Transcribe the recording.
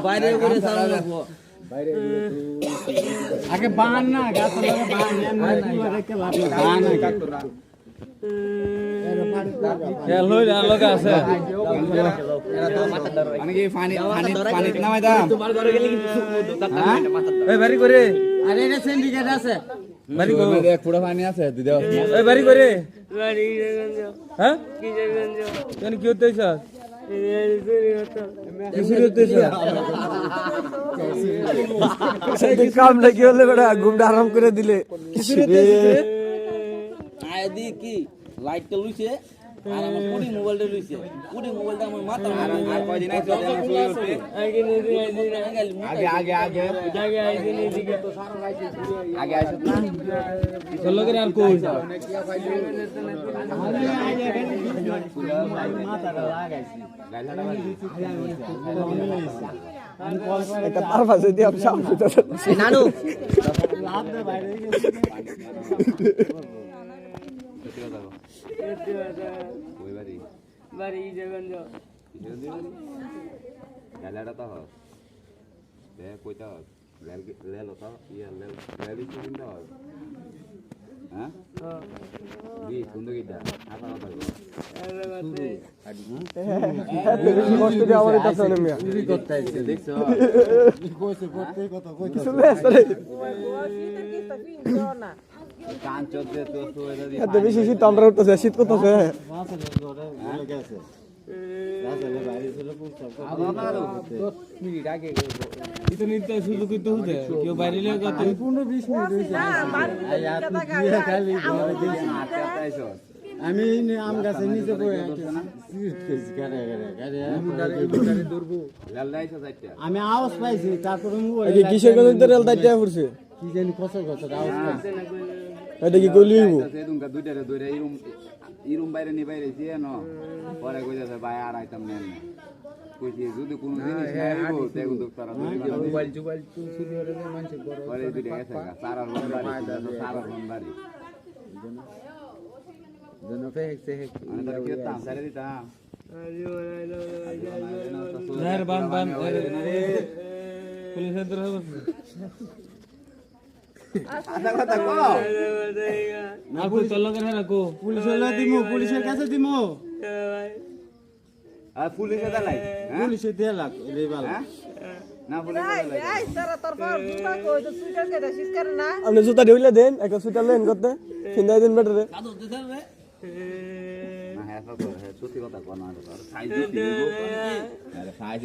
বাইরে করে চালাবো আগে বান না গাছ লাগে বান এমনি রেখে লাভ না বান কাটরা খেল হই না লগা আছে মানে কি পানি নামাই দাম তোমার ঘরে গেলে কিন্তু এই বাড়ি করে আরে এটা সিন্ডিকেট আছে বাড়ি করে দেখ পুরো পানি আছে তুই দেখ এই বাড়ি করে বাড়ি গঞ্জ হ্যাঁ কি গঞ্জ কেন কি হতেছ কাম লাগি হলে বেটা ঘুমটা আরাম করে দিলে আয় দি কি লাইটটা লইছে আর আমার পুরি মোবাইলটা লইছে পুরি মোবাইলটা আমার মাথা আর কয়দিন আইছে আগে নদী আগে আগে আগে আগে আইছে এদিকে আগে আইছে না চলো করে আর কই একটা তার পাশে দিয়ে আমি সামনে নানু লাভ দে বাইরে ওই বাড়ি বাড়ি গঞ্জ গালাটা তো দে কইতা লেল তো ইয়া লেল কি কিনতে হয় হ্যাঁ দি সুন্দর কিটা আপা কথা কষ্ট দিয়ে আমার এটা চলে মিয়া চুরি করতে আইছে দেখছো কইছে করতে কত কই কিছু কান চোদ্দে তো সোয়েদা দি এত বেশি শীত আমরা উঠতেছে শীত করতেছে ইতো নিতে শুধু কইতে হতে কেউ বাইরে লাগা তো 15-20 মিনিট হইছে আমি আম গাছের নিচে বই আমি আওয়াজ পাইছি তারপরে মোবাইল কিসের গন্ধ রেল দাইতে পড়ছে কি জানি কত কত আওয়াজ পাইছি এটা কি কইলিবো সেদুনকা দুইটারে দুইটা ইরুম বাইরে নি বাইরে দিয়ে ন পরে কইতাছে ভাই আর আইতাম না কইছি যদি কোনো জিনিস না আইবো তে কিন্তু তারা মোবাইল চুরি হলে মানুষ পরে দুইটা গেছে সারা রন বাড়ি জন্য ফেকছে আমি তো কি তাম সারে দিতাম বান বান পুলিশ ধরে আদা কথা কো না কই চল করে না কো পুলিশের কাছে দিমু আর পুলিশে দালাই পুলিশে দিয়ে লাগ রে বাল না পুলিশে দালাই আপনি জুতা ঢইলে দেন একটা জুতা লেন করতে কিনদাই দেন বেটারে না হ্যাঁ সত্যি কথা কোন আর সাইজ দিবো আরে সাইজ